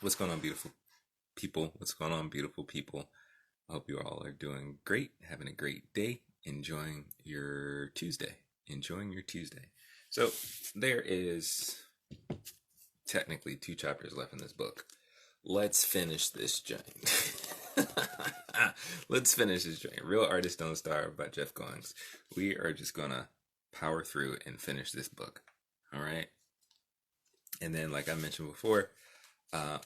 What's going on, beautiful people? What's going on, beautiful people? I hope you all are doing great, having a great day, enjoying your Tuesday. Enjoying your Tuesday. So, there is technically two chapters left in this book. Let's finish this joint. Let's finish this joint. Real Artists Don't Starve by Jeff Goins. We are just gonna power through and finish this book. All right. And then, like I mentioned before, uh,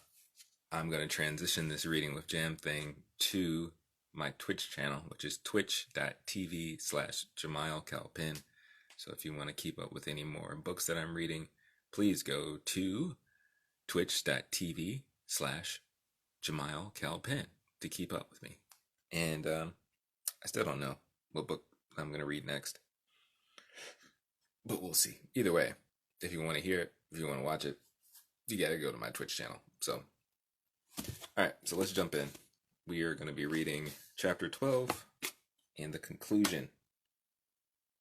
I'm going to transition this reading with Jam thing to my Twitch channel, which is twitch.tv/Jamiel Cal-Pin. So if you want to keep up with any more books that I'm reading, please go to twitch.tv/Jamiel Cal-Pin to keep up with me. And I still don't know what book I'm going to read next, but we'll see. Either way, if you want to hear it, if you want to watch it, you got to go to my Twitch channel. So alright, so let's jump in. We are going to be reading chapter 12 and the conclusion.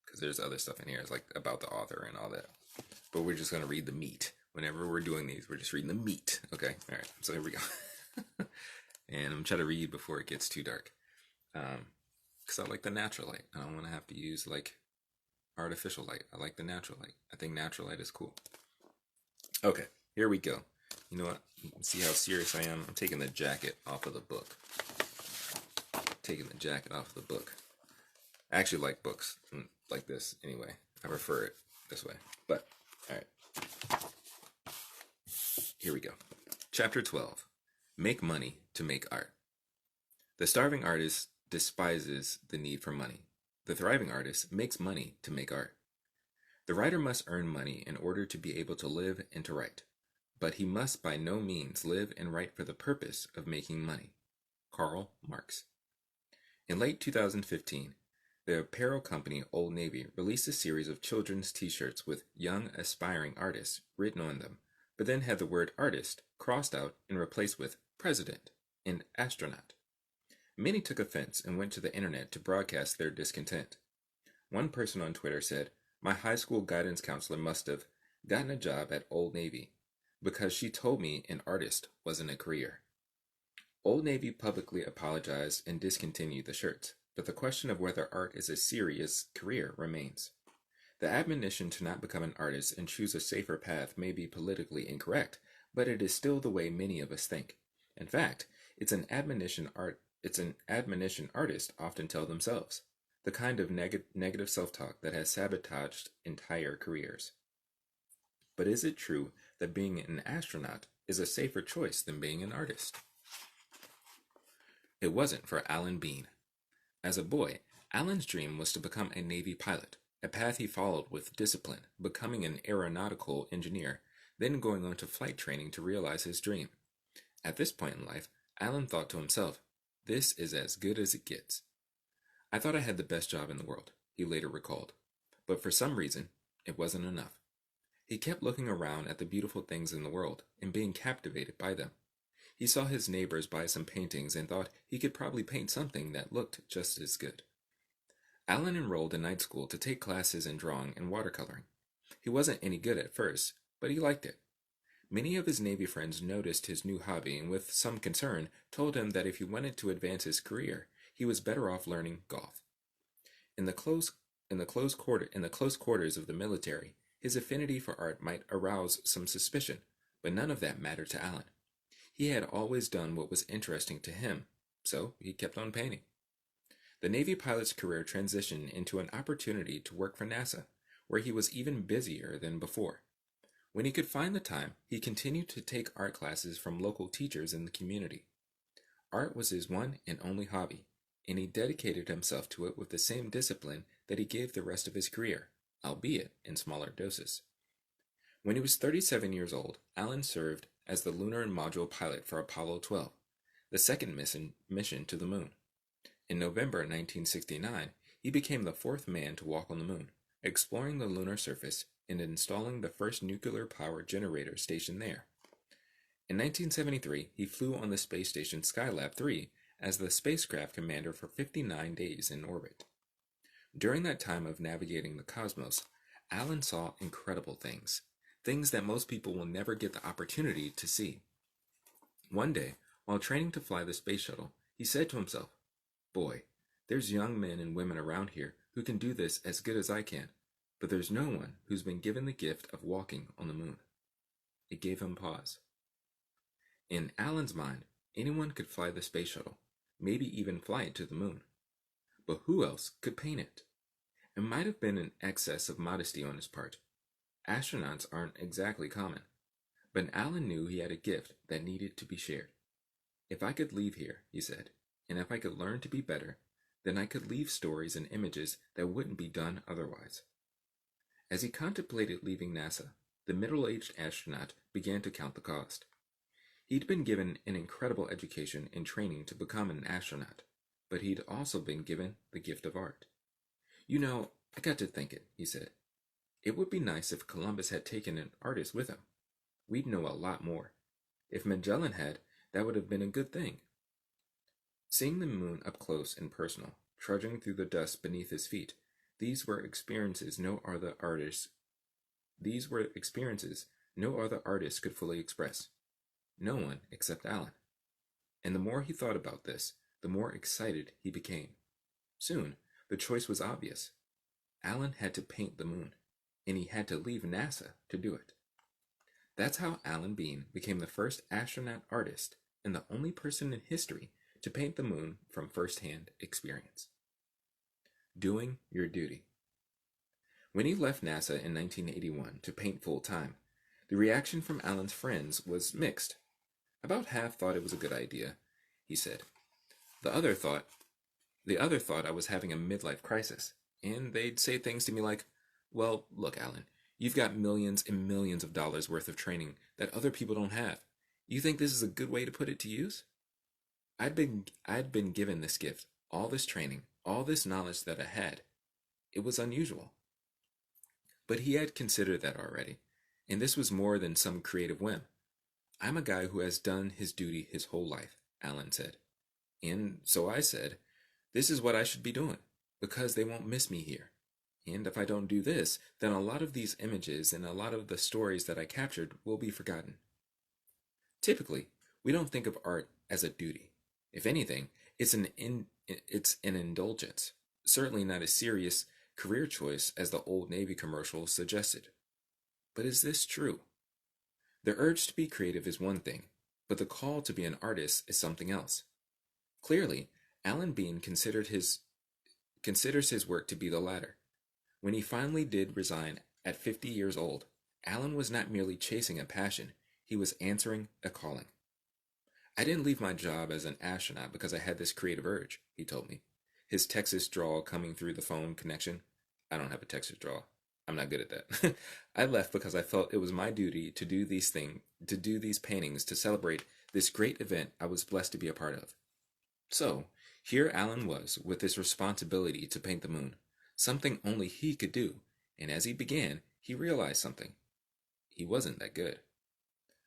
Because there's other stuff in here. It's like about the author and all that. But we're just going to read the meat. Whenever we're doing these, we're just reading the meat. Okay? Alright, so here we go. And I'm going to try to read before it gets too dark. Because I like the natural light. I don't want to have to use like artificial light. I like the natural light. I think natural light is cool. Okay, here we go. You know what? See how serious I am? I'm taking the jacket off of the book. Taking the jacket off of the book. I actually like books like this anyway. I prefer it this way. But, alright. Here we go. Chapter 12. Make money to make art. The starving artist despises the need for money. The thriving artist makes money to make art. The writer must earn money in order to be able to live and to write. But he must by no means live and write for the purpose of making money. Karl Marx. In late 2015, the apparel company Old Navy released a series of children's t-shirts with young aspiring artists written on them, but then had the word artist crossed out and replaced with president and astronaut. Many took offense and went to the internet to broadcast their discontent. One person on Twitter said, "My high school guidance counselor must have gotten a job at Old Navy because she told me an artist wasn't a career." Old Navy publicly apologized and discontinued the shirts, but the question of whether art is a serious career remains. The admonition to not become an artist and choose a safer path may be politically incorrect, but it is still the way many of us think. In fact, it's an admonition artists often tell themselves, the kind of negative self-talk that has sabotaged entire careers. But is it true that being an astronaut is a safer choice than being an artist? It wasn't for Alan Bean. As a boy, Alan's dream was to become a Navy pilot, a path he followed with discipline, becoming an aeronautical engineer, then going on to flight training to realize his dream. At this point in life, Alan thought to himself, "This is as good as it gets." "I thought I had the best job in the world," he later recalled. But for some reason, it wasn't enough. He kept looking around at the beautiful things in the world and being captivated by them. He saw his neighbors buy some paintings and thought he could probably paint something that looked just as good. Alan enrolled in night school to take classes in drawing and watercoloring. He wasn't any good at first, but he liked it. Many of his Navy friends noticed his new hobby and with some concern told him that if he wanted to advance his career, he was better off learning golf. In the close quarters of the military, his affinity for art might arouse some suspicion, but none of that mattered to Alan. He had always done what was interesting to him, so he kept on painting. The Navy pilot's career transitioned into an opportunity to work for NASA, where he was even busier than before. When he could find the time, he continued to take art classes from local teachers in the community. Art was his one and only hobby, and he dedicated himself to it with the same discipline that he gave the rest of his career, albeit in smaller doses. When he was 37 years old, Alan served as the lunar module pilot for Apollo 12, the second mission to the moon. In November 1969, he became the fourth man to walk on the moon, exploring the lunar surface and installing the first nuclear power generator station there. In 1973, he flew on the space station Skylab 3 as the spacecraft commander for 59 days in orbit. During that time of navigating the cosmos, Alan saw incredible things that most people will never get the opportunity to see. One day, while training to fly the space shuttle, he said to himself, "Boy, there's young men and women around here who can do this as good as I can, but there's no one who's been given the gift of walking on the moon." It gave him pause. In Alan's mind, anyone could fly the space shuttle, maybe even fly it to the moon. But who else could paint it? It might have been an excess of modesty on his part. Astronauts aren't exactly common. But Alan knew he had a gift that needed to be shared. "If I could leave here," he said, "and if I could learn to be better, then I could leave stories and images that wouldn't be done otherwise." As he contemplated leaving NASA, the middle-aged astronaut began to count the cost. He'd been given an incredible education and training to become an astronaut, but he'd also been given the gift of art. "You know, I got to thinking," he said. "It would be nice if Columbus had taken an artist with him. We'd know a lot more. If Magellan had, that would have been a good thing." Seeing the moon up close and personal, trudging through the dust beneath his feet, these were experiences no other artist could fully express. No one except Alan. And the more he thought about this, the more excited he became. Soon, the choice was obvious. Alan had to paint the moon, and he had to leave NASA to do it. That's how Alan Bean became the first astronaut artist and the only person in history to paint the moon from first-hand experience. Doing your duty. When he left NASA in 1981 to paint full-time, the reaction from Alan's friends was mixed. About half thought it was a good idea, he said. The other thought I was having a midlife crisis, and they'd say things to me like, "Well, look, Alan, you've got millions and millions of dollars worth of training that other people don't have. You think this is a good way to put it to use?" I'd been given this gift, all this training, all this knowledge that I had. It was unusual. But he had considered that already, and this was more than some creative whim. "I'm a guy who has done his duty his whole life," Alan said. "And so I said, this is what I should be doing, because they won't miss me here. And if I don't do this, then a lot of these images and a lot of the stories that I captured will be forgotten." Typically, we don't think of art as a duty. If anything, it's an indulgence, certainly not a serious career choice as the Old Navy commercial suggested. But is this true? The urge to be creative is one thing, but the call to be an artist is something else. Clearly, Alan Bean considers his work to be the latter. When he finally did resign at 50 years old, Alan was not merely chasing a passion, he was answering a calling. "I didn't leave my job as an astronaut because I had this creative urge," he told me, his Texas drawl coming through the phone connection. I don't have a Texas drawl. I'm not good at that. "I left because I felt it was my duty to do these paintings to celebrate this great event I was blessed to be a part of." So, here Alan was with this responsibility to paint the moon, something only he could do, and as he began, he realized something. He wasn't that good.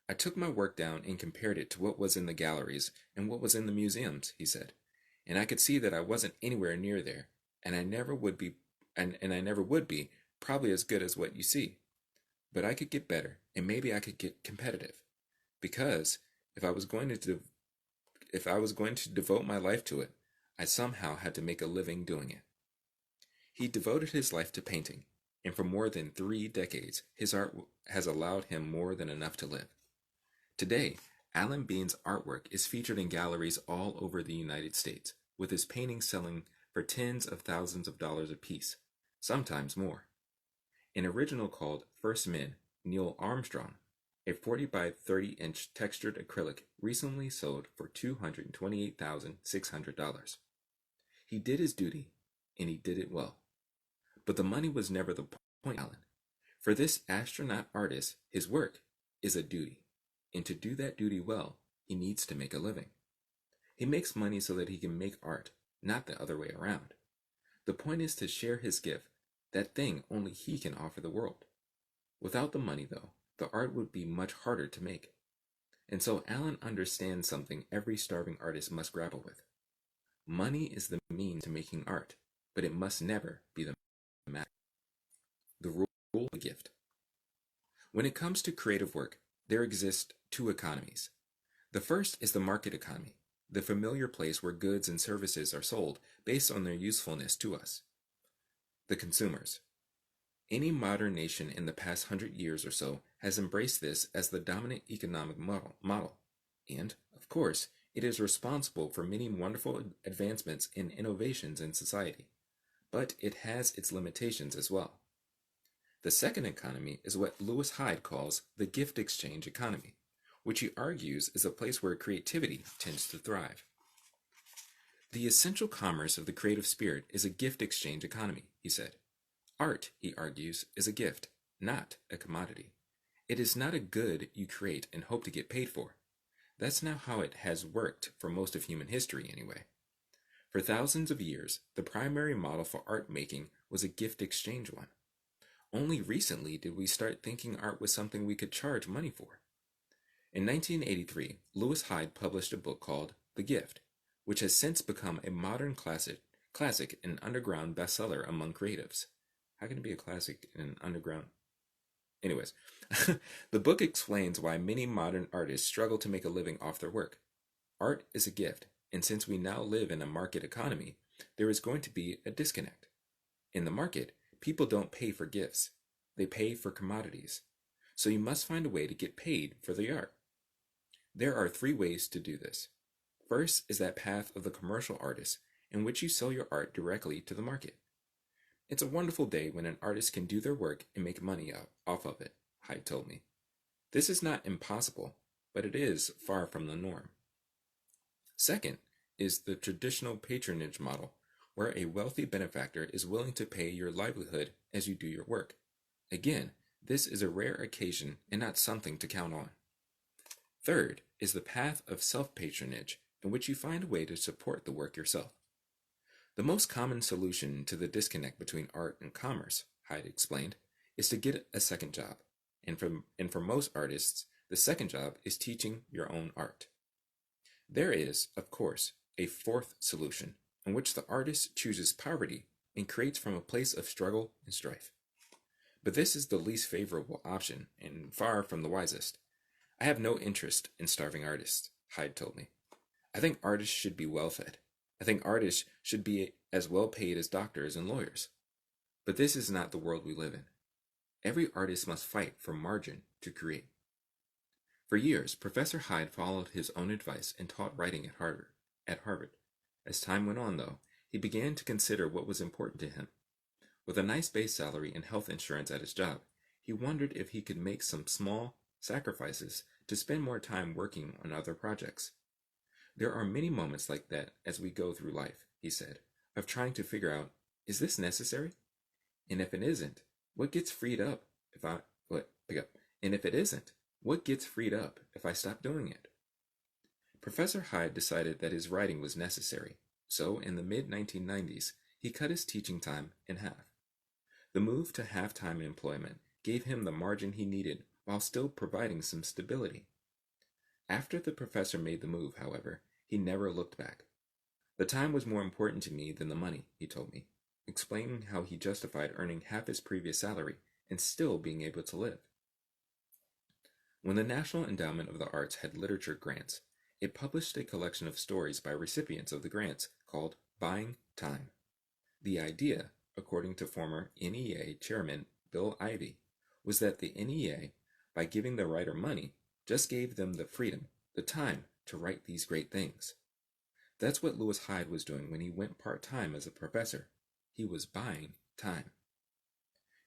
"I took my work down and compared it to what was in the galleries and what was in the museums," he said, "and I could see that I wasn't anywhere near there, and I never would be, probably as good as what you see. But I could get better, and maybe I could get competitive, because if I was going to devote my life to it, I somehow had to make a living doing it." He devoted his life to painting, and for more than 3 decades, his art has allowed him more than enough to live. Today, Alan Bean's artwork is featured in galleries all over the United States, with his paintings selling for tens of thousands of dollars apiece, sometimes more. An original called First Men, Neil Armstrong, a 40 by 30 inch textured acrylic, recently sold for $228,600. He did his duty, and he did it well. But the money was never the point, Alan. For this astronaut artist, his work is a duty, and to do that duty well, he needs to make a living. He makes money so that he can make art, not the other way around. The point is to share his gift, that thing only he can offer the world. Without the money, though, the art would be much harder to make. And so Alan understands something every starving artist must grapple with. Money is the means to making art, but it must never be the matter. The rule of the gift. When it comes to creative work, there exist 2 economies. The first is the market economy, the familiar place where goods and services are sold based on their usefulness to us, the consumers. Any modern nation in the past 100 years or so has embraced this as the dominant economic model. And, of course, it is responsible for many wonderful advancements and innovations in society. But it has its limitations as well. The second economy is what Lewis Hyde calls the gift exchange economy, which he argues is a place where creativity tends to thrive. The essential commerce of the creative spirit is a gift exchange economy, he said. Art, he argues, is a gift, not a commodity. It is not a good you create and hope to get paid for. That's not how it has worked for most of human history, anyway. For thousands of years, the primary model for art making was a gift exchange one. Only recently did we start thinking art was something we could charge money for. In 1983, Lewis Hyde published a book called The Gift, which has since become a modern classic and underground bestseller among creatives. How can it be a classic in an underground? Anyways, the book explains why many modern artists struggle to make a living off their work. Art is a gift, and since we now live in a market economy, there is going to be a disconnect. In the market, people don't pay for gifts. They pay for commodities. So you must find a way to get paid for the art. There are 3 ways to do this. First is that path of the commercial artist, in which you sell your art directly to the market. It's a wonderful day when an artist can do their work and make money off of it, Hyde told me. This is not impossible, but it is far from the norm. Second is the traditional patronage model, where a wealthy benefactor is willing to pay your livelihood as you do your work. Again, this is a rare occasion and not something to count on. Third is the path of self-patronage, in which you find a way to support the work yourself. The most common solution to the disconnect between art and commerce, Hyde explained, is to get a second job. And for most artists, the second job is teaching your own art. There is, of course, a fourth solution, in which the artist chooses poverty and creates from a place of struggle and strife. But this is the least favorable option and far from the wisest. I have no interest in starving artists, Hyde told me. I think artists should be well fed. I think artists should be as well paid as doctors and lawyers. But this is not the world we live in. Every artist must fight for margin to create. For years, Professor Hyde followed his own advice and taught writing at Harvard. As time went on, though, he began to consider what was important to him. With a nice base salary and health insurance at his job, he wondered if he could make some small sacrifices to spend more time working on other projects. There are many moments like that as we go through life, he said, of trying to figure out, is this necessary? And if it isn't, what gets freed up And if it isn't, what gets freed up if I stop doing it? Professor Hyde decided that his writing was necessary, so in the mid-1990s, he cut his teaching time in half. The move to half-time employment gave him the margin he needed while still providing some stability. After the professor made the move, however, he never looked back. The time was more important to me than the money, he told me, explaining how he justified earning half his previous salary and still being able to live. When the National Endowment of the Arts had literature grants, it published a collection of stories by recipients of the grants called Buying Time. The idea, according to former NEA chairman Bill Ivey, was that the NEA, by giving the writer money, just gave them the freedom, the time to write these great things. That's what Lewis Hyde was doing when he went part-time as a professor. He was buying time.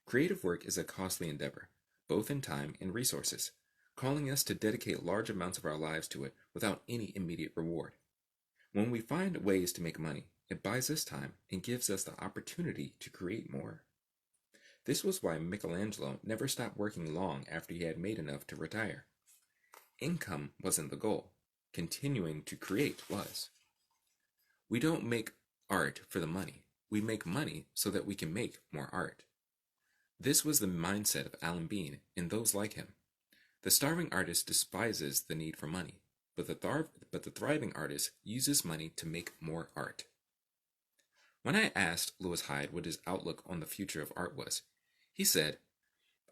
Creative work is a costly endeavor, both in time and resources, calling us to dedicate large amounts of our lives to it without any immediate reward. When we find ways to make money, it buys us time and gives us the opportunity to create more. This was why Michelangelo never stopped working long after he had made enough to retire. Income wasn't the goal. Continuing to create was. We don't make art for the money. We make money so that we can make more art. This was the mindset of Alan Bean and those like him. The starving artist despises the need for money, but the thriving artist uses money to make more art. When I asked Lewis Hyde what his outlook on the future of art was, he said,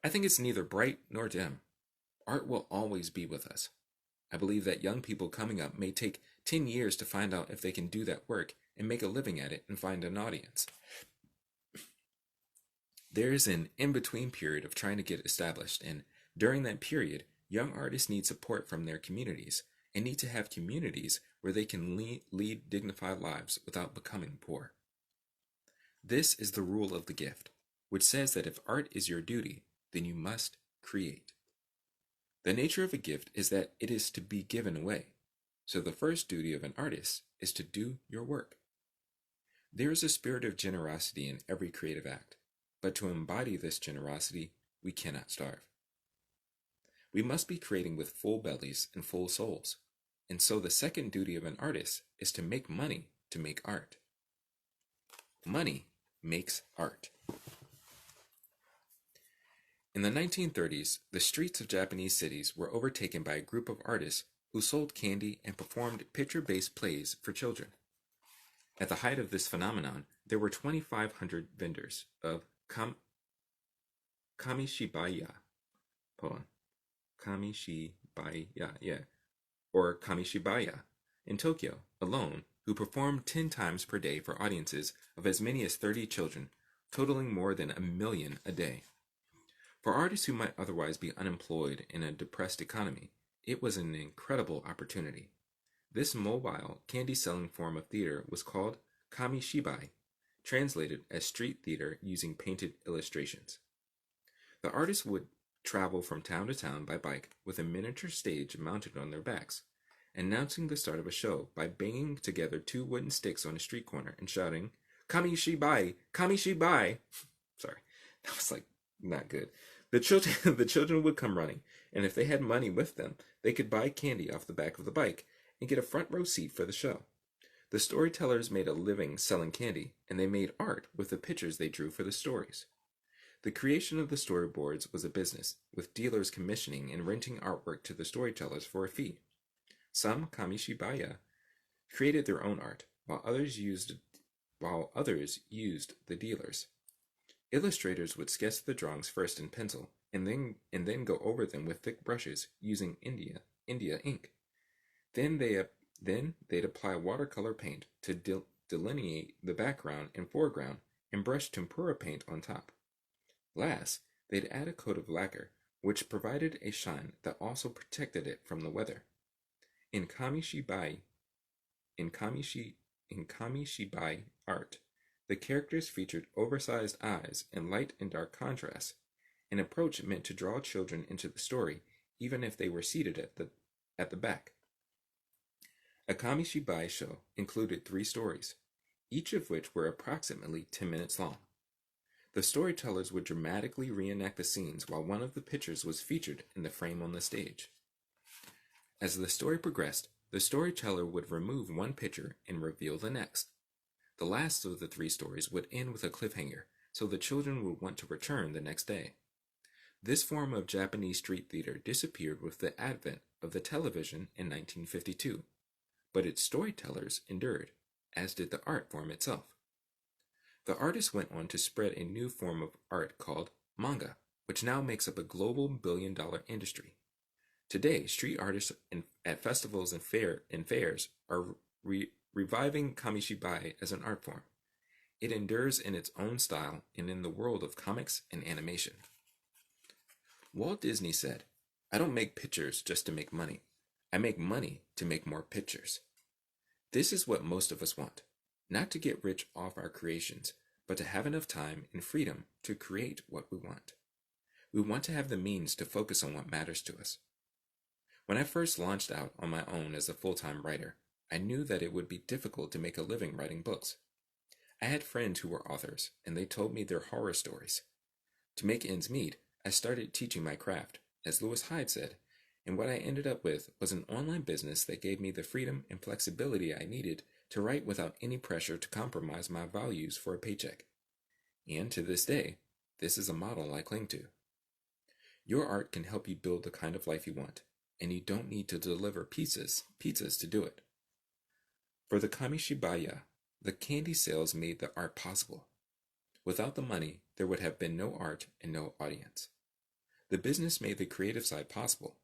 "I think it's neither bright nor dim. Art will always be with us. I believe that young people coming up may take 10 years to find out if they can do that work and make a living at it and find an audience. There is an in-between period of trying to get established, and during that period, young artists need support from their communities and need to have communities where they can lead dignified lives without becoming poor. This is the rule of the gift, which says that if art is your duty, then you must create. The nature of a gift is that it is to be given away, so the first duty of an artist is to do your work. There is a spirit of generosity in every creative act, but to embody this generosity, we cannot starve. We must be creating with full bellies and full souls, and so the second duty of an artist is to make money to make art. Money makes art. In the 1930s, the streets of Japanese cities were overtaken by a group of artists who sold candy and performed picture-based plays for children. At the height of this phenomenon, there were 2,500 vendors of Kamishibaya. Hold on. Kamishibaya in Tokyo alone, who performed 10 times per day for audiences of as many as 30 children, totaling more than 1 million a day. For artists who might otherwise be unemployed in a depressed economy, it was an incredible opportunity. This mobile, candy-selling form of theater was called Kamishibai, translated as street theater using painted illustrations. The artists would travel from town to town by bike with a miniature stage mounted on their backs, announcing the start of a show by banging together 2 wooden sticks on a street corner and shouting, "Kamishibai! Kamishibai!" Sorry, that was not good. The children would come running, and if they had money with them, they could buy candy off the back of the bike and get a front row seat for the show. The storytellers made a living selling candy, and they made art with the pictures they drew for the stories. The creation of the storyboards was a business, with dealers commissioning and renting artwork to the storytellers for a fee. Some Kamishibaya created their own art, while others used the dealers. Illustrators would sketch the drawings first in pencil, and then go over them with thick brushes using India ink. Then they'd apply watercolor paint to delineate the background and foreground, and brush tempera paint on top. Last, they'd add a coat of lacquer, which provided a shine that also protected it from the weather. In Kamishibai art, the characters featured oversized eyes and light and dark contrast, an approach meant to draw children into the story, even if they were seated at the back. A Kamishibai show included 3 stories, each of which were approximately 10 minutes long. The storytellers would dramatically reenact the scenes while one of the pictures was featured in the frame on the stage. As the story progressed, the storyteller would remove one picture and reveal the next. The last of the 3 stories would end with a cliffhanger, so the children would want to return the next day. This form of Japanese street theater disappeared with the advent of the television in 1952, but its storytellers endured, as did the art form itself. The artists went on to spread a new form of art called manga, which now makes up a global billion-dollar industry. Today, street artists at festivals and fairs are reviving Kamishibai as an art form. It endures in its own style and in the world of comics and animation. Walt Disney said, "I don't make pictures just to make money. I make money to make more pictures." This is what most of us want. Not to get rich off our creations, but to have enough time and freedom to create what we want. We want to have the means to focus on what matters to us. When I first launched out on my own as a full-time writer, I knew that it would be difficult to make a living writing books. I had friends who were authors, and they told me their horror stories. To make ends meet, I started teaching my craft, as Lewis Hyde said, and what I ended up with was an online business that gave me the freedom and flexibility I needed to write without any pressure to compromise my values for a paycheck. And to this day, this is a model I cling to. Your art can help you build the kind of life you want, and you don't need to deliver pizzas to do it. For the Kamishibaya, the candy sales made the art possible. Without the money, there would have been no art and no audience. The business made the creative side possible.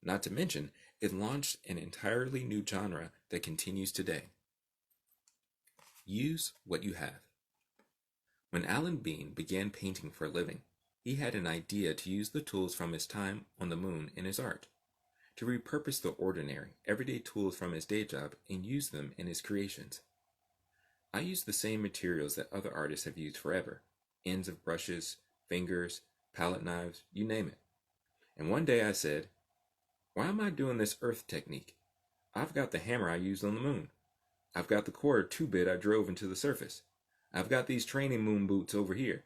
Not to mention, It launched an entirely new genre that continues today. Use what you have. When Alan Bean began painting for a living, he had an idea to use the tools from his time on the moon in his art, to repurpose the ordinary, everyday tools from his day job and use them in his creations. I use the same materials that other artists have used forever: ends of brushes, fingers, palette knives, you name it. And one day I said, why am I doing this earth technique? I've got the hammer I used on the moon. I've got the quarter 2-bit I drove into the surface. I've got these training moon boots over here.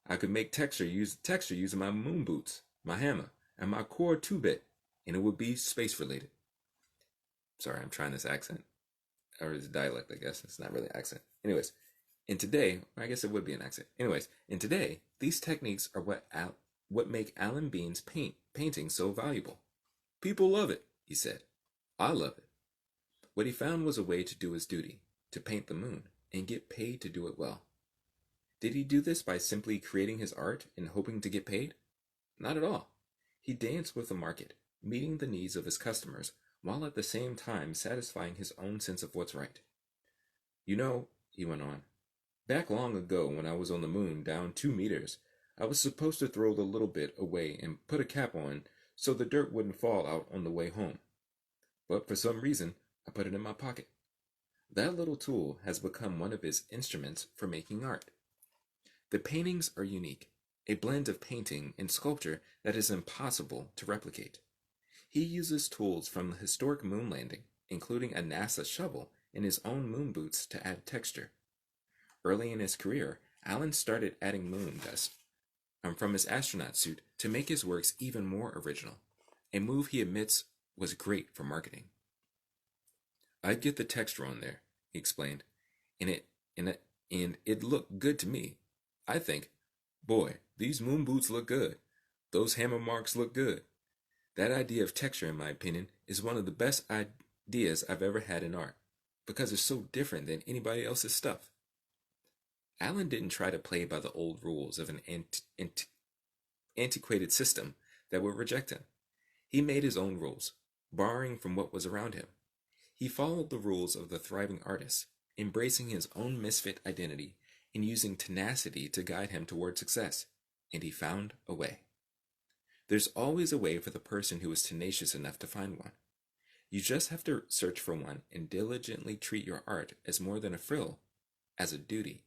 I could make texture using my moon boots, my hammer, and my core 2-bit, and it would be space related. Sorry, I'm trying this accent. Or this dialect, I guess. It's not really an accent. Anyways, in today, I guess it would be an accent. Anyways, in today, these techniques are what make Alan Bean's painting so valuable. People love it, he said. I love it. What he found was a way to do his duty, to paint the moon, and get paid to do it well. Did he do this by simply creating his art and hoping to get paid? Not at all. He danced with the market, meeting the needs of his customers, while at the same time satisfying his own sense of what's right. You know, he went on, back long ago when I was on the moon down 2 meters, I was supposed to throw the little bit away and put a cap on so the dirt wouldn't fall out on the way home. But for some reason, I put it in my pocket. That little tool has become one of his instruments for making art. The paintings are unique, a blend of painting and sculpture that is impossible to replicate. He uses tools from the historic moon landing, including a NASA shovel and his own moon boots to add texture. Early in his career, Alan started adding moon dust from his astronaut suit to make his works even more original, a move he admits was great for marketing. I'd get the texture on there, he explained, and it looked good to me. I think, boy, these moon boots look good. Those hammer marks look good. That idea of texture, in my opinion, is one of the best ideas I've ever had in art, because it's so different than anybody else's stuff. Alan didn't try to play by the old rules of an antiquated system that would reject him. He made his own rules, borrowing from what was around him. He followed the rules of the thriving artist, embracing his own misfit identity and using tenacity to guide him toward success, and he found a way. There's always a way for the person who is tenacious enough to find one. You just have to search for one and diligently treat your art as more than a frill, as a duty.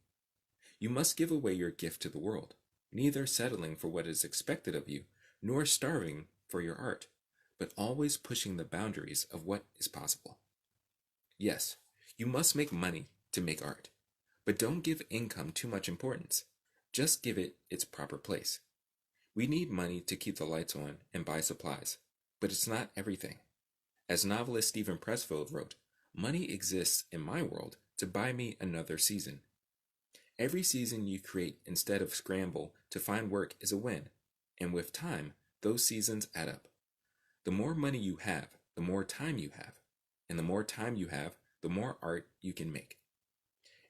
You must give away your gift to the world, neither settling for what is expected of you, nor starving for your art, but always pushing the boundaries of what is possible. Yes, you must make money to make art, but don't give income too much importance. Just give it its proper place. We need money to keep the lights on and buy supplies, but it's not everything. As novelist Stephen Pressfield wrote, money exists in my world to buy me another season. Every season you create instead of scramble to find work is a win, and with time, those seasons add up. The more money you have, the more time you have, and the more time you have, the more art you can make.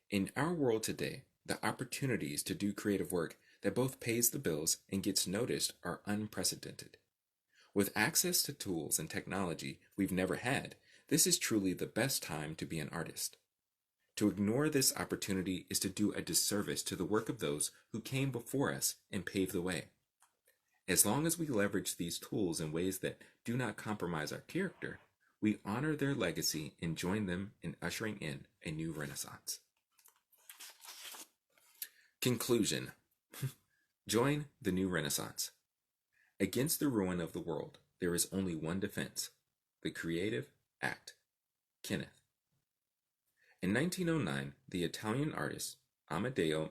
In our world today, the opportunities to do creative work that both pays the bills and gets noticed are unprecedented. With access to tools and technology we've never had, this is truly the best time to be an artist. To ignore this opportunity is to do a disservice to the work of those who came before us and paved the way. As long as we leverage these tools in ways that do not compromise our character, we honor their legacy and join them in ushering in a new renaissance. Conclusion. Join the new renaissance. Against the ruin of the world, there is only one defense: the creative act. Kenneth. In 1909, the Italian artist Amedeo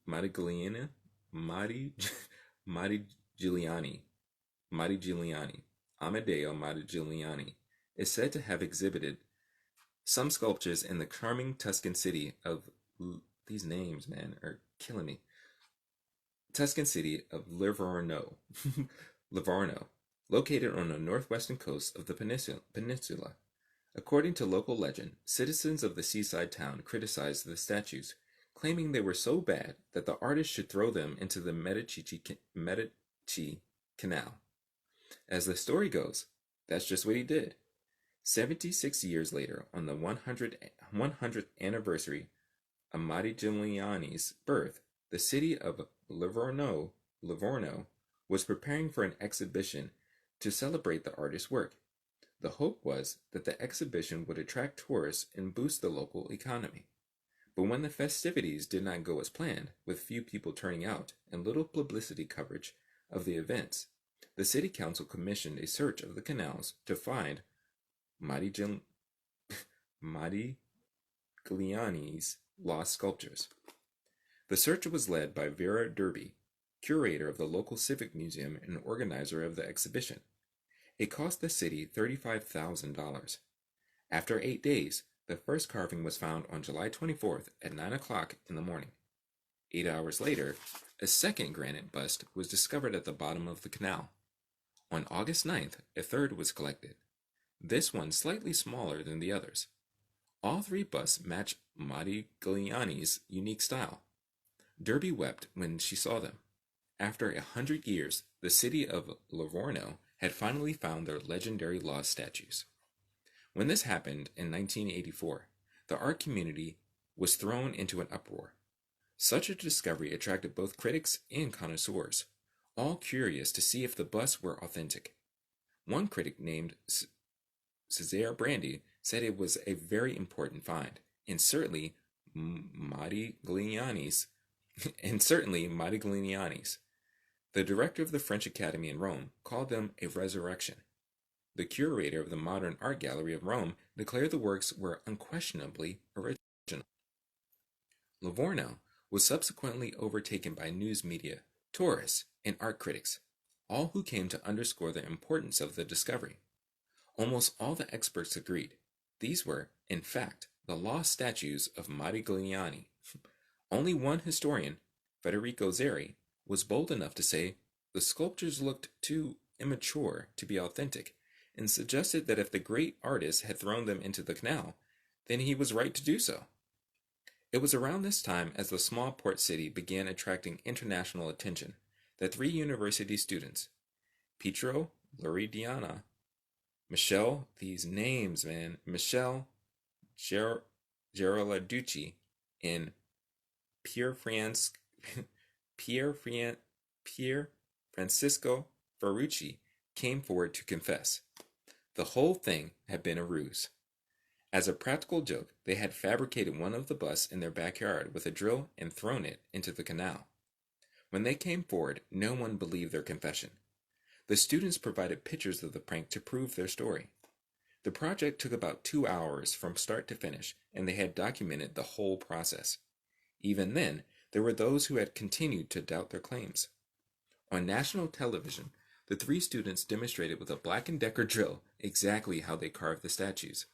Modigliani Amedeo Modigliani is said to have exhibited some sculptures in the charming Tuscan city of these names, man, are killing me. Tuscan city of Livorno, located on the northwestern coast of the peninsula. According to local legend, citizens of the seaside town criticized the statues, claiming they were so bad that the artist should throw them into the Medici canal. As the story goes, that's just what he did. 76 years later, on the 100th anniversary of Modigliani's birth, the city of Livorno was preparing for an exhibition to celebrate the artist's work. The hope was that the exhibition would attract tourists and boost the local economy. But when the festivities did not go as planned, with few people turning out and little publicity coverage of the events, the city council commissioned a search of the canals to find Modigliani's lost sculptures. The search was led by Vera Derby, curator of the local civic museum and organizer of the exhibition. It cost the city $35,000. After 8 days, the first carving was found on July 24th at 9 o'clock in the morning. 8 hours later, a second granite bust was discovered at the bottom of the canal. On August 9th, a third was collected, this one slightly smaller than the others. All three busts match Modigliani's unique style. Derby wept when she saw them. After 100 years, the city of Livorno had finally found their legendary lost statues. When this happened in 1984, the art community was thrown into an uproar. Such a discovery attracted both critics and connoisseurs, all curious to see if the busts were authentic. One critic named Cesare Brandy said it was a very important find, and certainly Modigliani's. The director of the French Academy in Rome called them a resurrection. The curator of the Modern Art Gallery of Rome declared the works were unquestionably original. Livorno was subsequently overtaken by news media, tourists, and art critics, all who came to underscore the importance of the discovery. Almost all the experts agreed. These were, in fact, the lost statues of Modigliani. Only one historian, Federico Zeri, was bold enough to say the sculptures looked too immature to be authentic, and suggested that if the great artist had thrown them into the canal, then he was right to do so. It was around this time, as the small port city began attracting international attention, that three university students, Pietro Luridiana, Michel Geroladucci, and Pier Francisco Ferrucci came forward to confess. The whole thing had been a ruse. As a practical joke, they had fabricated one of the busts in their backyard with a drill and thrown it into the canal. When they came forward, no one believed their confession. The students provided pictures of the prank to prove their story. The project took about 2 hours from start to finish, and they had documented the whole process. Even then, there were those who had continued to doubt their claims. On national television, the three students demonstrated with a Black & Decker drill exactly how they carved the statues.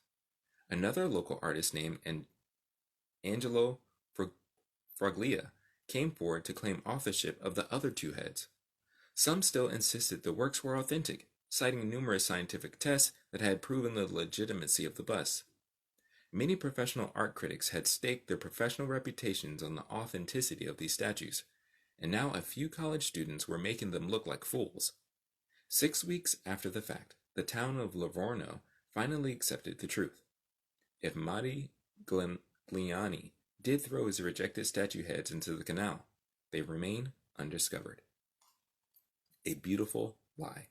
Another local artist named Angelo Fraglia came forward to claim authorship of the other two heads. Some still insisted the works were authentic, citing numerous scientific tests that had proven the legitimacy of the busts. Many professional art critics had staked their professional reputations on the authenticity of these statues, and now a few college students were making them look like fools. 6 weeks after the fact, the town of Livorno finally accepted the truth. If Modigliani did throw his rejected statue heads into the canal, they remain undiscovered. A beautiful lie.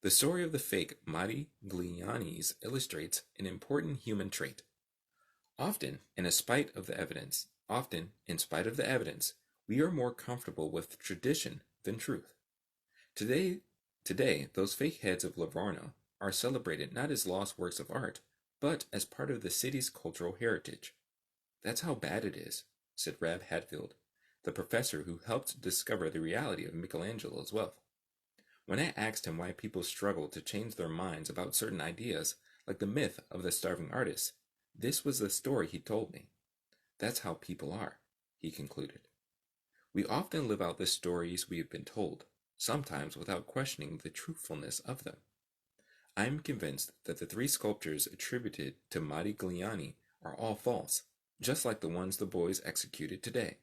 The story of the fake Modiglianis illustrates an important human trait. Often, in spite of the evidence, we are more comfortable with tradition than truth. Today, those fake heads of Livorno are celebrated not as lost works of art, but as part of the city's cultural heritage. That's how bad it is, said Rab Hatfield, the professor who helped discover the reality of Michelangelo's wealth. When I asked him why people struggle to change their minds about certain ideas, like the myth of the starving artist, this was the story he told me. That's how people are, he concluded. We often live out the stories we have been told, sometimes without questioning the truthfulness of them. I am convinced that the three sculptures attributed to Modigliani are all false, just like the ones the boys executed today,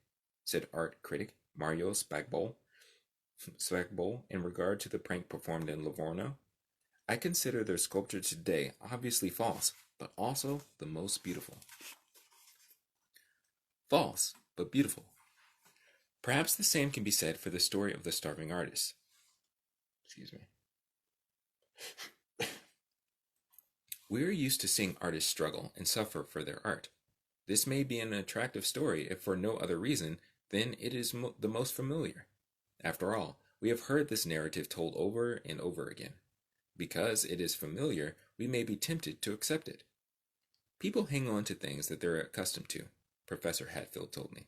said art critic Mario Spagbol, respectable in regard to the prank performed in Livorno, I consider their sculpture today obviously false, but also the most beautiful. False, but beautiful. Perhaps the same can be said for the story of the starving artist. Excuse me. We are used to seeing artists struggle and suffer for their art. This may be an attractive story if for no other reason than it is the most familiar. After all, we have heard this narrative told over and over again. Because it is familiar, we may be tempted to accept it. People hang on to things that they're accustomed to, Professor Hatfield told me.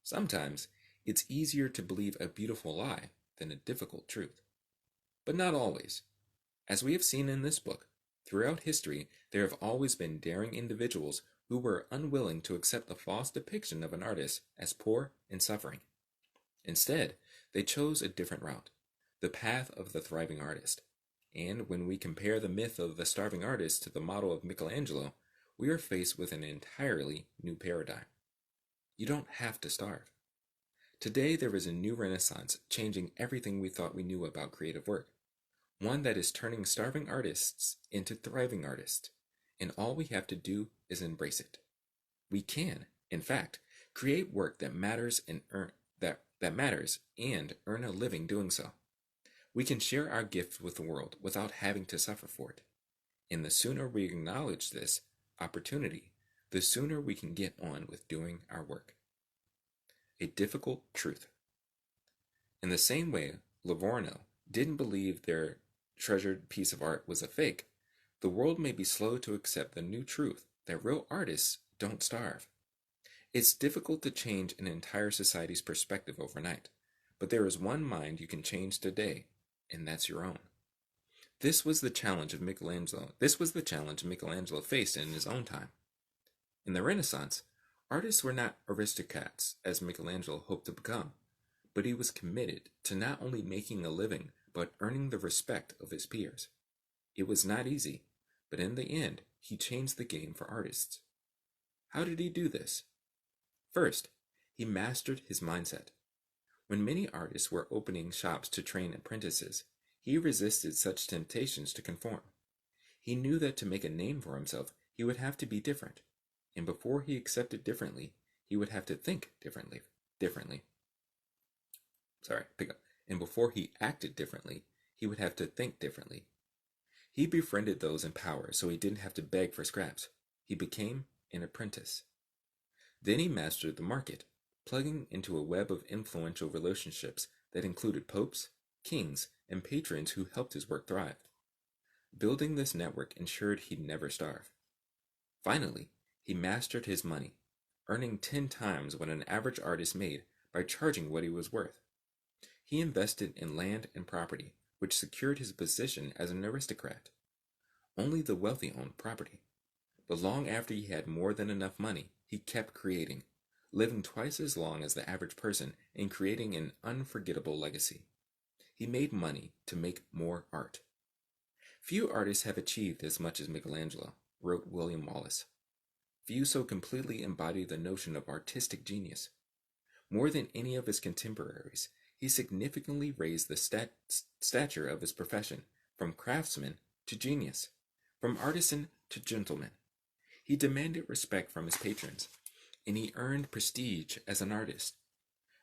Sometimes it's easier to believe a beautiful lie than a difficult truth. But not always. As we have seen in this book, throughout history there have always been daring individuals who were unwilling to accept the false depiction of an artist as poor and suffering. Instead, they chose a different route, the path of the thriving artist. And when we compare the myth of the starving artist to the model of Michelangelo, we are faced with an entirely new paradigm. You don't have to starve. Today there is a new renaissance changing everything we thought we knew about creative work. One that is turning starving artists into thriving artists, and all we have to do is embrace it. We can, in fact, create work that matters and earn a living doing so. We can share our gift with the world without having to suffer for it. And the sooner we acknowledge this opportunity, the sooner we can get on with doing our work. A difficult truth. In the same way, Livorno didn't believe their treasured piece of art was a fake, the world may be slow to accept the new truth that real artists don't starve. It's difficult to change an entire society's perspective overnight, but there is one mind you can change today, and that's your own. This was the challenge Michelangelo faced in his own time. In the Renaissance, artists were not aristocrats as Michelangelo hoped to become, but he was committed to not only making a living but earning the respect of his peers. It was not easy, but in the end, he changed the game for artists. How did he do this? First, he mastered his mindset. When many artists were opening shops to train apprentices, he resisted such temptations to conform. He knew that to make a name for himself, he would have to be different, and before he accepted differently, he would have to think differently. And before he acted differently, he would have to think differently. He befriended those in power so he didn't have to beg for scraps. He became an apprentice. Then he mastered the market, plugging into a web of influential relationships that included popes, kings, and patrons who helped his work thrive. Building this network ensured he'd never starve. Finally, he mastered his money, earning 10 times what an average artist made by charging what he was worth. He invested in land and property, which secured his position as an aristocrat. Only the wealthy owned property. But long after he had more than enough money, he kept creating, living twice as long as the average person and creating an unforgettable legacy. He made money to make more art. Few artists have achieved as much as Michelangelo, wrote William Wallace. Few so completely embody the notion of artistic genius. More than any of his contemporaries, he significantly raised the stature of his profession, from craftsman to genius, from artisan to gentleman. He demanded respect from his patrons, and he earned prestige as an artist.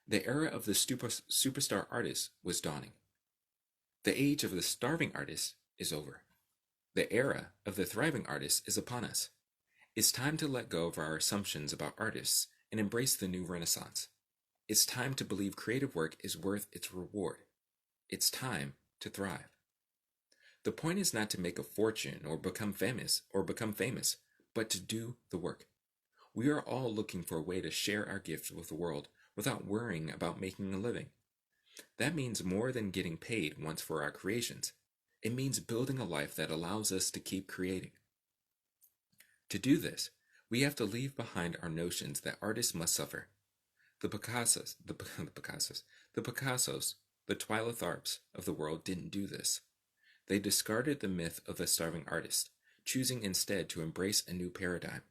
The era of the superstar artist was dawning. The age of the starving artist is over. The era of the thriving artist is upon us. It's time to let go of our assumptions about artists and embrace the new renaissance. It's time to believe creative work is worth its reward. It's time to thrive. The point is not to make a fortune or become famous, but to do the work. We are all looking for a way to share our gifts with the world without worrying about making a living. That means more than getting paid once for our creations. It means building a life that allows us to keep creating. To do this, we have to leave behind our notions that artists must suffer. The Picassos, the Twyla Tharps of the world didn't do this. They discarded the myth of the starving artist, choosing instead to embrace a new paradigm.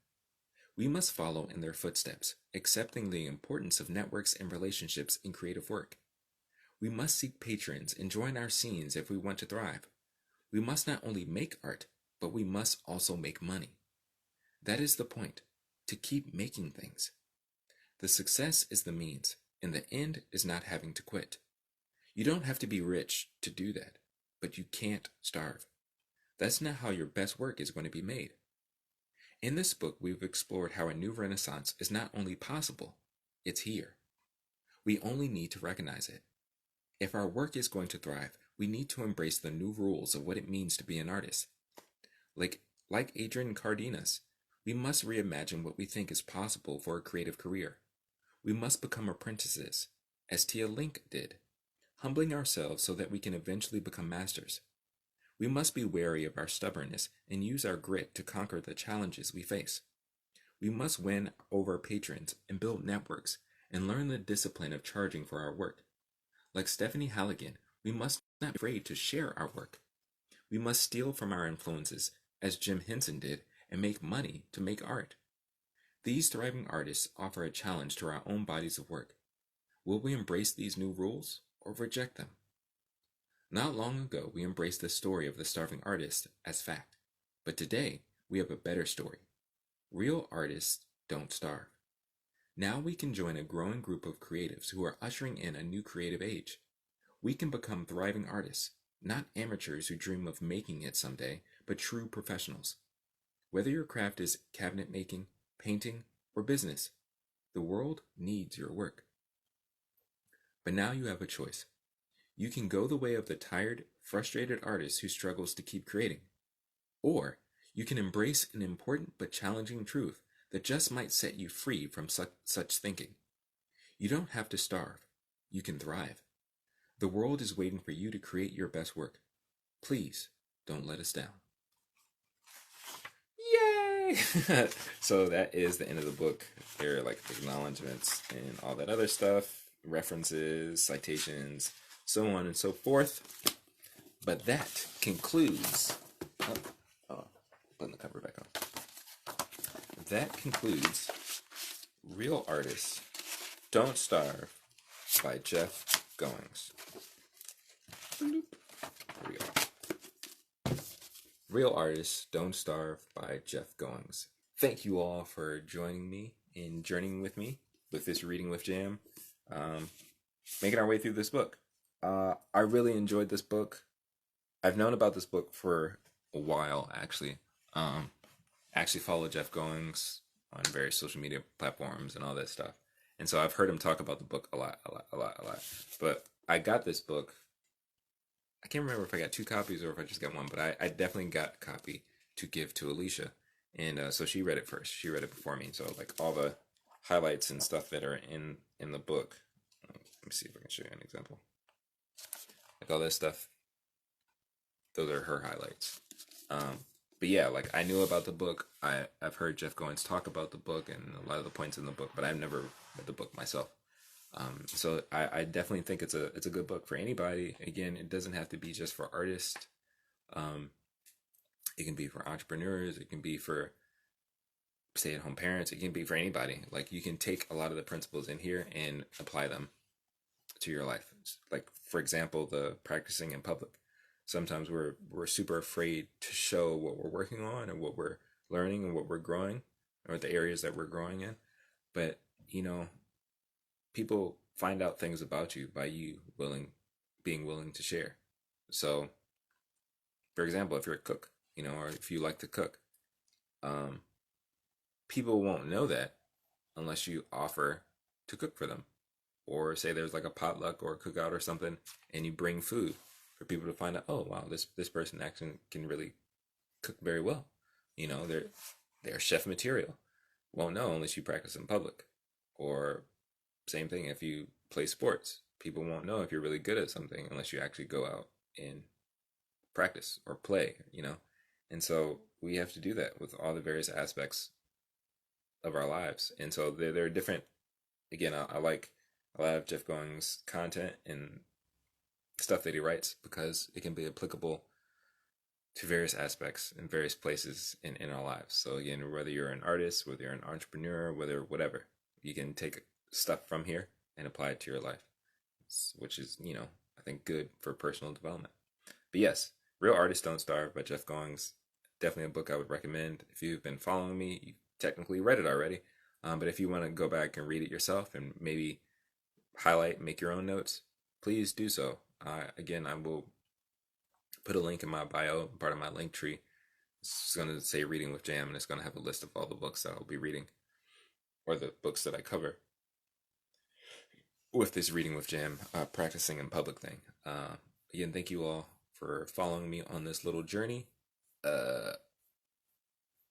We must follow in their footsteps, accepting the importance of networks and relationships in creative work. We must seek patrons and join our scenes if we want to thrive. We must not only make art, but we must also make money. That is the point, to keep making things. The success is the means, and the end is not having to quit. You don't have to be rich to do that, but you can't starve. That's not how your best work is going to be made. In this book, we've explored how a new renaissance is not only possible, it's here. We only need to recognize it. If our work is going to thrive, we need to embrace the new rules of what it means to be an artist. Like Adrian Cardenas, we must reimagine what we think is possible for a creative career. We must become apprentices, as Tia Link did, humbling ourselves so that we can eventually become masters. We must be wary of our stubbornness and use our grit to conquer the challenges we face. We must win over patrons and build networks and learn the discipline of charging for our work. Like Stephanie Halligan, we must not be afraid to share our work. We must steal from our influences, as Jim Henson did, and make money to make art. These thriving artists offer a challenge to our own bodies of work. Will we embrace these new rules or reject them? Not long ago, we embraced the story of the starving artist as fact, but today we have a better story. Real artists don't starve. Now we can join a growing group of creatives who are ushering in a new creative age. We can become thriving artists, not amateurs who dream of making it someday, but true professionals. Whether your craft is cabinet making, painting, or business, the world needs your work. But now you have a choice. You can go the way of the tired, frustrated artist who struggles to keep creating. Or you can embrace an important but challenging truth that just might set you free from such thinking. You don't have to starve. You can thrive. The world is waiting for you to create your best work. Please don't let us down. Yay! So that is the end of the book. There are like acknowledgments and all that other stuff, references, citations, so on and so forth. But that concludes... putting the cover back on. That concludes Real Artists Don't Starve by Jeff Goins. Here we go. Real Artists Don't Starve by Jeff Goins. Thank you all for joining me and journeying with me with this Reading with Jam. Making our way through this book. I really enjoyed this book. I've known about this book for a while, actually. Actually follow Jeff Goins on various social media platforms and all that stuff. And so I've heard him talk about the book a lot. But I got this book. I can't remember if I got 2 copies or if I just got 1, but I definitely got a copy to give to Alicia. And so she read it first. She read it before me. So like all the highlights and stuff that are in the book. Let me see if I can show you an example. Like all this stuff. Those are her highlights. But yeah, like I knew about the book. I've heard Jeff Goins talk about the book and a lot of the points in the book, but I've never read the book myself. So I definitely think it's a good book for anybody. Again, it doesn't have to be just for artists. It can be for entrepreneurs. It can be for stay-at-home parents. It can be for anybody. Like you can take a lot of the principles in here and apply them to your life. Like for example, the practicing in public. Sometimes we're super afraid to show what we're working on and what we're learning and what we're growing or the areas that we're growing in. But, people find out things about you by you being willing to share. So, for example, if you're a cook, or if you like to cook, people won't know that unless you offer to cook for them. Or say there's like a potluck or a cookout or something and you bring food for people to find out, oh wow, this person actually can really cook very well. They're chef material. Won't know unless you practice in public. Or same thing if you play sports. People won't know if you're really good at something unless you actually go out and practice or play, And so we have to do that with all the various aspects of our lives. And so there are different, again, I like a lot of Jeff Goins' content and stuff that he writes because it can be applicable to various aspects in various places in our lives. So again, whether you're an artist, whether you're an entrepreneur, whatever, you can take stuff from here and apply it to your life. which is, I think good for personal development. But yes, Real Artists Don't Starve by Jeff Goins. Definitely a book I would recommend. If you've been following me, you technically read it already. But if you want to go back and read it yourself and maybe highlight, make your own notes, please do so. Again, I will put a link in my bio, part of my link tree. It's going to say Reading with Jam, and it's going to have a list of all the books that I'll be reading, or the books that I cover with this Reading with Jam, practicing in public thing. Again, thank you all for following me on this little journey.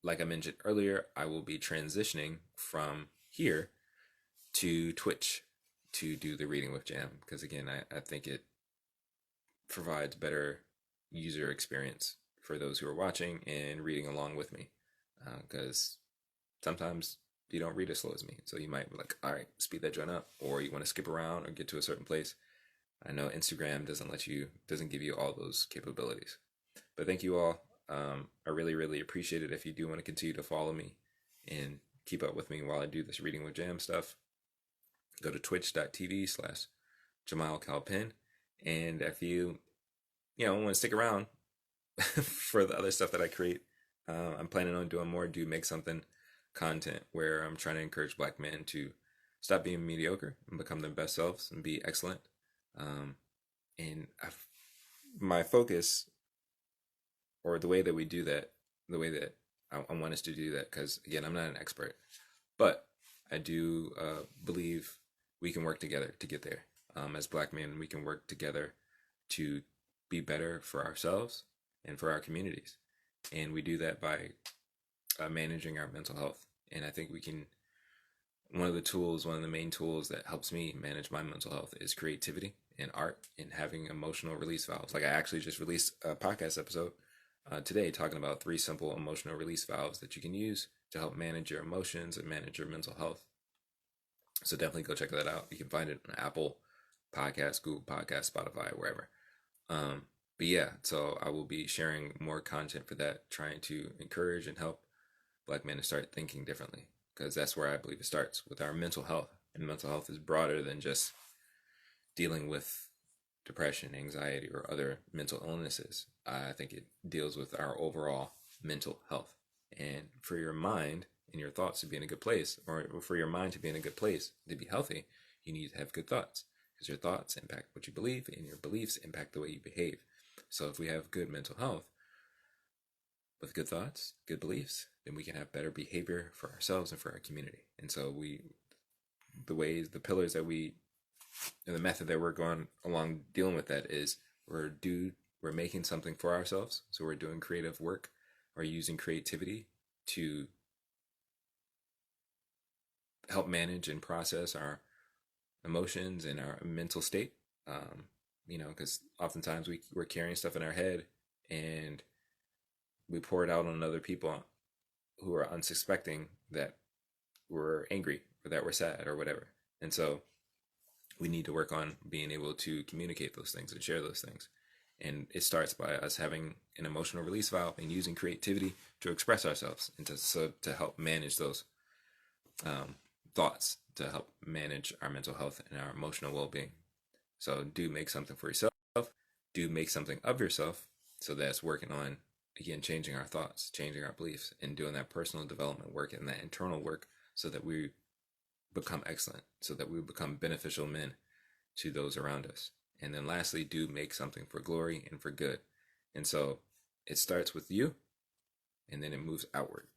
Like I mentioned earlier, I will be transitioning from here to Twitch to do the Reading with Jam, because again, I think it provides better user experience for those who are watching and reading along with me, because sometimes you don't read as slow as me, so you might be like, all right, speed that joint up, or you want to skip around or get to a certain place. I know Instagram doesn't give you all those capabilities. But thank you all. I really, really appreciate it. If you do want to continue to follow me and keep up with me while I do this Reading with Jam stuff, go to twitch.tv/Jamiel Cal-Pin. And if you want to stick around for the other stuff that I create, I'm planning on doing more Do Make Something content, where I'm trying to encourage Black men to stop being mediocre and become their best selves and be excellent. And my focus, or the way that we do that, the way that I want us to do that, because again, I'm not an expert, but I do believe we can work together to get there. As Black men, we can work together to be better for ourselves and for our communities. And we do that by managing our mental health. And I think we can, one of the main tools that helps me manage my mental health is creativity and art and having emotional release valves. Like, I actually just released a podcast episode today talking about 3 simple emotional release valves that you can use to help manage your emotions and manage your mental health. So definitely go check that out. You can find it on Apple Podcasts, Google Podcasts, Spotify, wherever. But yeah, so I will be sharing more content for that, trying to encourage and help Black men to start thinking differently, because that's where I believe it starts, with our mental health. And mental health is broader than just dealing with depression, anxiety, or other mental illnesses. I think it deals with our overall mental health. And for your mind and your thoughts to be in a good place, or for your mind to be in a good place, to be healthy, you need to have good thoughts, because your thoughts impact what you believe, and your beliefs impact the way you behave. So if we have good mental health with good thoughts, good beliefs, then we can have better behavior for ourselves and for our community. And so the pillars that and the method that we're going along dealing with that is we're making something for ourselves. So we're doing creative work, or using creativity to help manage and process our emotions and our mental state. Because oftentimes we're carrying stuff in our head, and we pour it out on other people who are unsuspecting that we're angry or that we're sad or whatever. And so we need to work on being able to communicate those things and share those things. And it starts by us having an emotional release valve and using creativity to express ourselves and to help manage those thoughts, to help manage our mental health and our emotional well-being. So do make something for yourself. Do make something of yourself. So that's working on, again, changing our thoughts, changing our beliefs, and doing that personal development work and that internal work, so that we become excellent, so that we become beneficial men to those around us. And then lastly, do make something for glory and for good. And so it starts with you, and then it moves outward.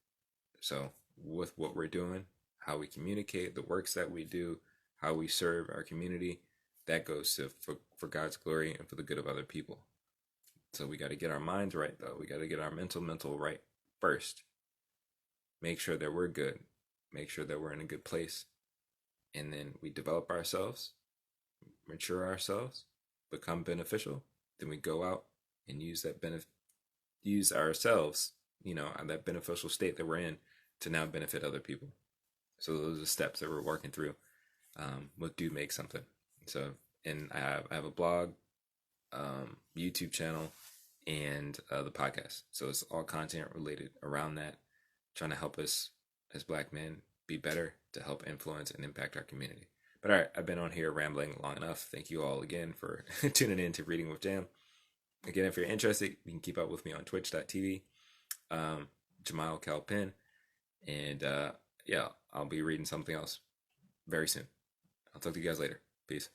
So with what we're doing, how we communicate, the works that we do, how we serve our community, that goes for God's glory and for the good of other people. So we got to get our minds right, though. We got to get our mental right first. Make sure that we're good. Make sure that we're in a good place. And then we develop ourselves, mature ourselves, become beneficial. Then we go out and use ourselves, that beneficial state that we're in, to now benefit other people. So those are steps that we're working through with Do Make Something. So, and I have a blog, YouTube channel, and the podcast. So it's all content related around that, trying to help us as Black men be better, to help influence and impact our community. But all right, I've been on here rambling long enough. Thank you all again for tuning in to Reading with Jam. Again, if you're interested, you can keep up with me on twitch.tv, Jamiel Cal-Pin, and yeah, I'll be reading something else very soon. I'll talk to you guys later. Peace.